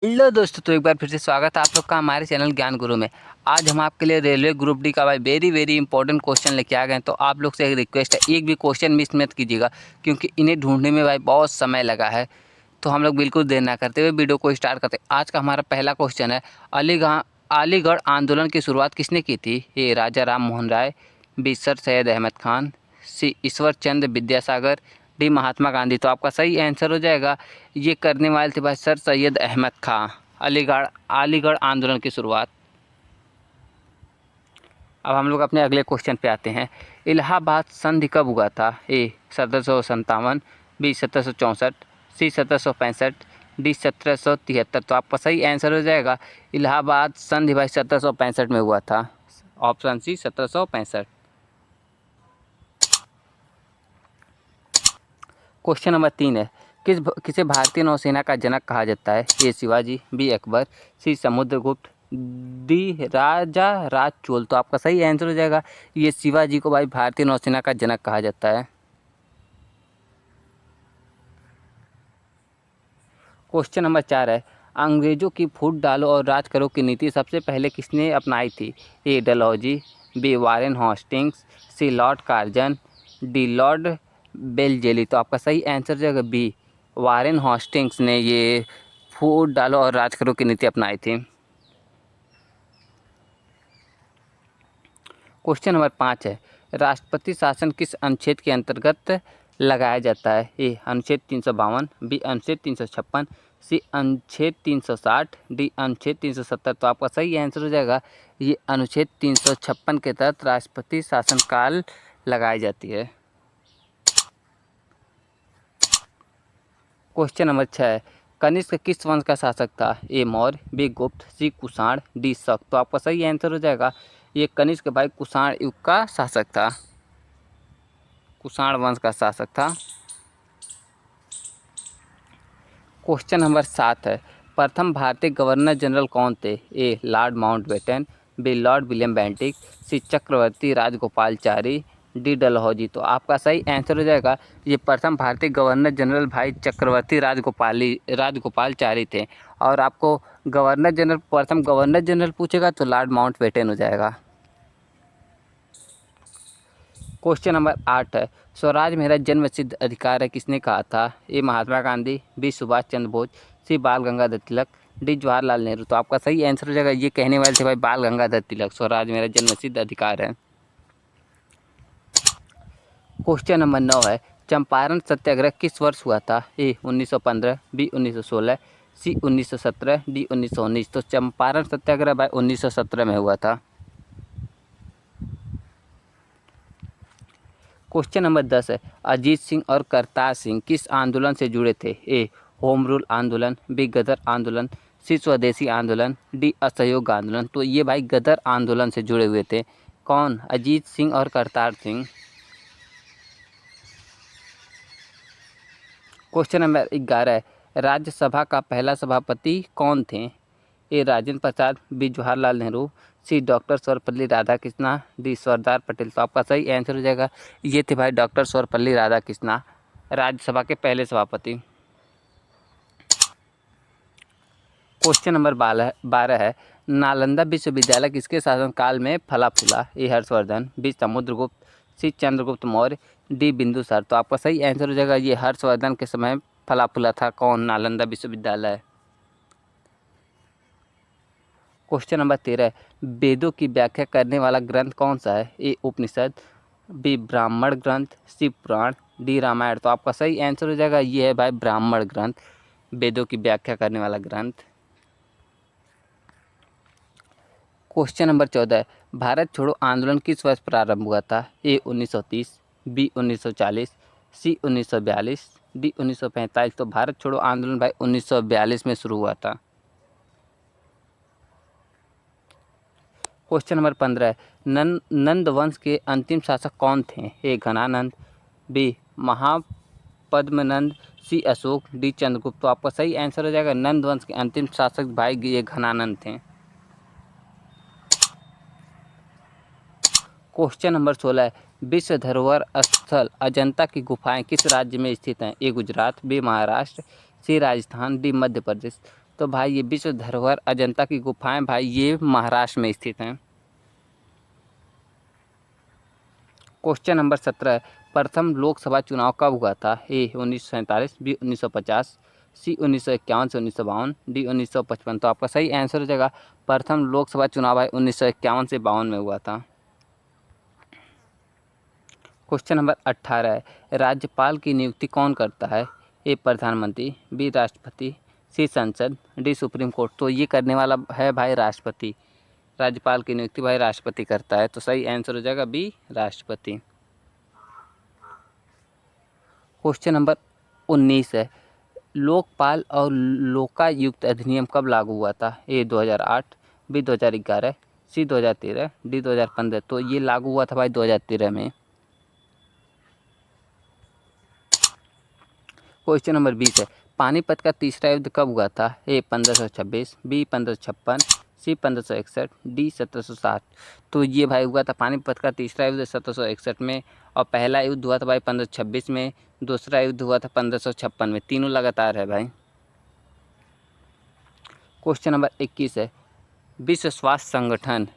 Hello दोस्तों, तो एक बार फिर से स्वागत है आप लोग का हमारे चैनल ज्ञान गुरु में। आज हम आपके लिए रेलवे ग्रुप डी का भाई वेरी इंपॉर्टेंट क्वेश्चन लेके आ गए हैं। तो आप लोग से एक रिक्वेस्ट है, एक भी क्वेश्चन मिस मत कीजिएगा क्योंकि इन्हें ढूंढने में भाई बहुत समय लगा है। तो हम लोग बिल्कुल देर ना करते हुए वीडियो को स्टार्ट करते हैं। आज का हमारा पहला क्वेश्चन है, अलीगढ़ आंदोलन की शुरुआत किसने की थी? ए राजा राम मोहन राय, बी सर सैयद अहमद खान, सी ईश्वर चंद्र विद्यासागर, डी महात्मा गांधी। तो आपका सही आंसर हो जाएगा, ये करने वाले थे भाई सर सैयद अहमद खां। अलीगढ़ अलीगढ़ आंदोलन की शुरुआत। अब हम लोग अपने अगले क्वेश्चन पे आते हैं। इलाहाबाद संधि कब हुआ था? ए 1757, बी 1764, सी 1765, डी 1773। तो आपका सही आंसर हो जाएगा, इलाहाबाद संधि भाई 1765 में हुआ था। Option C 1765। क्वेश्चन नंबर 3 है, किसे भारतीय नौसेना का जनक कहा जाता है? ए शिवाजी, बी अकबर, सी समुद्रगुप्त, डी राजा राज चोल। तो आपका सही आंसर हो जाएगा, ये शिवाजी को भाई भारतीय नौसेना का जनक कहा जाता है। क्वेश्चन नंबर 4 है, अंग्रेजों की फूट डालो और राज करो की नीति सबसे पहले किसने अपनाई थी? ए डलहौजी, बी वारेन हॉस्टिंग्स, सी लॉर्ड कार्जन, डी लॉर्ड बेलजेली। तो आपका सही आंसर जाएगा बी, वारेन हॉस्टिंग्स ने ये फूट डालो और राज करो की नीति अपनाई थी। क्वेश्चन नंबर 5 है, राष्ट्रपति शासन किस अनुच्छेद के अंतर्गत लगाया जाता है? ए अनुच्छेद 352, बी अनुच्छेद 356, सी अनुच्छेद 360, डी अनुच्छेद 370। तो आपका सही आंसर हो जाएगा, ये अनुच्छेद 356 के तहत राष्ट्रपति शासनकाल लगाई जाती है। क्वेश्चन नंबर 6 है, कनिष्क किस वंश का शासक था? ए मौर्य, बी गुप्त, सी कुषाण, डी शक। तो आपका सही आंसर हो जाएगा, ये कनिष्क भाई कुषाण युग का शासक था, कुषाण वंश का शासक था। क्वेश्चन नंबर 7 है, प्रथम भारतीय गवर्नर जनरल कौन थे? A lord Mountbatten, B lord William Bentinck, C Chakravarti Rajagopalachari, D Dalhousie. तो आपका सही आंसर हो जाएगा, ये प्रथम भारतीय गवर्नर जनरल भाई चक्रवर्ती राजगोपालचारी थे। और आपको प्रथम गवर्नर जनरल पूछेगा तो लॉर्ड माउंटबेटन हो जाएगा। क्वेश्चन नंबर 8 है, स्वराज मेरा जन्मसिद्ध अधिकार है किसने कहा था? ए महात्मा गांधी, बी सुभाष चंद्र बोस, सी बाल गंगाधर तिलक, डी जवाहरलाल नेहरू। तो आपका सही आंसर हो जाएगा, ये कहने वाले थे भाई बाल गंगाधर तिलक, स्वराज मेरा जन्मसिद्ध अधिकार है। क्वेश्चन नंबर 9 है, चंपारण सत्याग्रह किस वर्ष हुआ था? ए 1915, बी 1916, सी 1917, डी 1919। तो चंपारण सत्याग्रह भाई 1917 में हुआ था। क्वेश्चन नंबर 10 है, अजीत सिंह और करतार सिंह किस आंदोलन से जुड़े थे? ए होम रूल आंदोलन, बी गदर आंदोलन, सी स्वदेशी आंदोलन, डी असहयोग आंदोलन। तो ये भाई गदर आंदोलन से जुड़े हुए थे। कौन? अजीत सिंह और करतार सिंह। क्वेश्चन नंबर 11 है, राज्यसभा का पहला सभापति कौन थे? ए राजेंद्र प्रसाद, बी जवाहरलाल नेहरू, सी डॉक्टर सर्वपल्ली राधाकृष्णा, डी सरदार पटेल। तो आपका सही आंसर हो जाएगा, ये थे भाई डॉक्टर सर्वपल्ली राधाकृष्णा, राज्यसभा के पहले सभापति। क्वेश्चन नंबर 12 है, नालंदा विश्वविद्यालय किसके शासनकाल में फला फूला? ए हर्षवर्धन, बी समुद्रगुप्त, सी चंद्रगुप्त मौर्य, डी बिंदुसार। तो आपका सही आंसर हो जाएगा, ये हर्षवर्धन के समय फला फूला था। कौन? नालंदा विश्वविद्यालय। क्वेश्चन नंबर 13 है, वेदों की व्याख्या करने वाला ग्रंथ कौन सा है? ए उपनिषद, बी ब्राह्मण ग्रंथ, सी पुराण, डी रामायण। तो आपका सही आंसर हो जाएगा, ये है भाई ब्राह्मण ग्रंथ, वेदों की व्याख्या करने वाला ग्रंथ। क्वेश्चन नंबर 14 है, भारत छोड़ो आंदोलन किस वर्ष प्रारंभ हुआ था? ए 1930, बी 1940, सी 1942, डी 1945। तो भारत छोड़ो आंदोलन भाई 1942 में शुरू हुआ था। क्वेश्चन नंबर 15 है, नंद वंश के अंतिम शासक कौन थे? ए घनानंद, बी महापद्मनंद, सी अशोक, डी चंद्रगुप्त। तो आपका सही आंसर हो जाएगा, नंद वंश के अंतिम शासक भाई ये घनानंद थे। क्वेश्चन नंबर 16 है, विश्व धरोहर स्थल अजंता की गुफाएं किस राज्य में स्थित हैं? ए गुजरात, बी महाराष्ट्र, सी राजस्थान, डी मध्य प्रदेश। तो भाई ये विश्व धरोहर अजंता की गुफाएं भाई ये महाराष्ट्र में स्थित हैं। क्वेश्चन नंबर 17 प्रथम लोकसभा चुनाव कब हुआ था? ए 1947, बी 1950, सी 1951 से 1952, डी 1955। तो आपका सही आंसर हो जाएगा प्रथम लोकसभा चुनाव है 1951 से 52 में हुआ था। क्वेश्चन नंबर 18 है राज्यपाल की नियुक्ति कौन करता है? ए प्रधानमंत्री, बी राष्ट्रपति, सी संसद, डी सुप्रीम कोर्ट। तो ये करने वाला है भाई राष्ट्रपति। राज्यपाल की नियुक्ति भाई राष्ट्रपति करता है। तो सही आंसर हो जाएगा बी राष्ट्रपति। क्वेश्चन नंबर 19 है लोकपाल और लोकायुक्त अधिनियम कब लागू हुआ था? ए 2008, बी 2011, सी 2013, डी 2015। तो ये लागू हुआ था भाई 2013 में। क्वेश्चन नंबर 20 है पानीपत का तीसरा युद्ध कब हुआ था? ए 1526, बी 1556, सी 1561, डी 1760। तो ये भाई हुआ था पानीपत का तीसरा युद्ध 1761 में, और पहला युद्ध हुआ था भाई 1526 में, दूसरा युद्ध हुआ था 1556 में। तीनों लगातार है भाई। क्वेश्चन नंबर 21 है विश्व स्वास्थ्य संगठन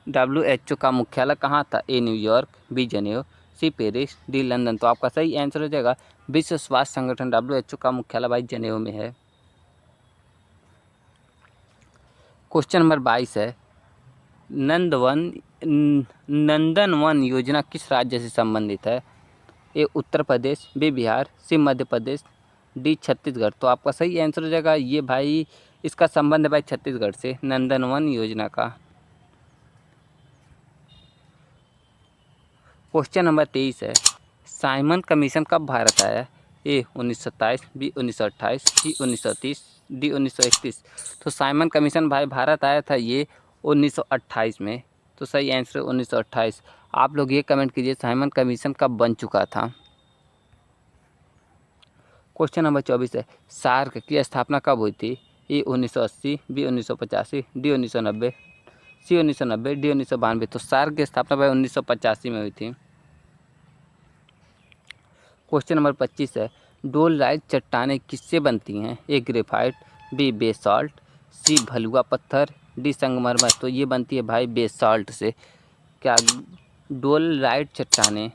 WHO का मुख्यालय कहाँ था? A New York, B Geneva, C Paris, D London. तो आपका सही आंसर हो जाएगा विश्व स्वास्थ्य संगठन WHO का मुख्यालय भाई जेनेवा में है। क्वेश्चन नंबर 22 है नंदन वन योजना किस राज्य से संबंधित है? ए उत्तर प्रदेश, बी बिहार, सी मध्य प्रदेश, डी छत्तीसगढ़। तो आपका सही आंसर हो जाएगा ये भाई इसका संबंध है भाई छत्तीसगढ़ से नंदन वन योजना का। क्वेश्चन नंबर 23 है साइमन कमीशन कब भारत आया? ए 1927, बी 1928, सी 1930, डी 1931। तो साइमन कमीशन भाई भारत आया था ये 1928 में। तो सही आंसर 1928। आप लोग ये कमेंट कीजिए साइमन कमीशन कब बन चुका था। क्वेश्चन नंबर 24 है सार्क की स्थापना कब हुई थी? ए 1980, बी 1985, डी 1990, सी 1990, डी 1992। तो सार्क की स्थापना भाई 1985 में हुई थी। क्वेश्चन नंबर 25 है डोलराइट चट्टानें किससे बनती हैं? ए ग्रेफाइट, बी बेसाल्ट, सी भलुआ पत्थर, डी संगमरमर। तो ये बनती है भाई बेसाल्ट से। क्या डोलराइट चट्टानें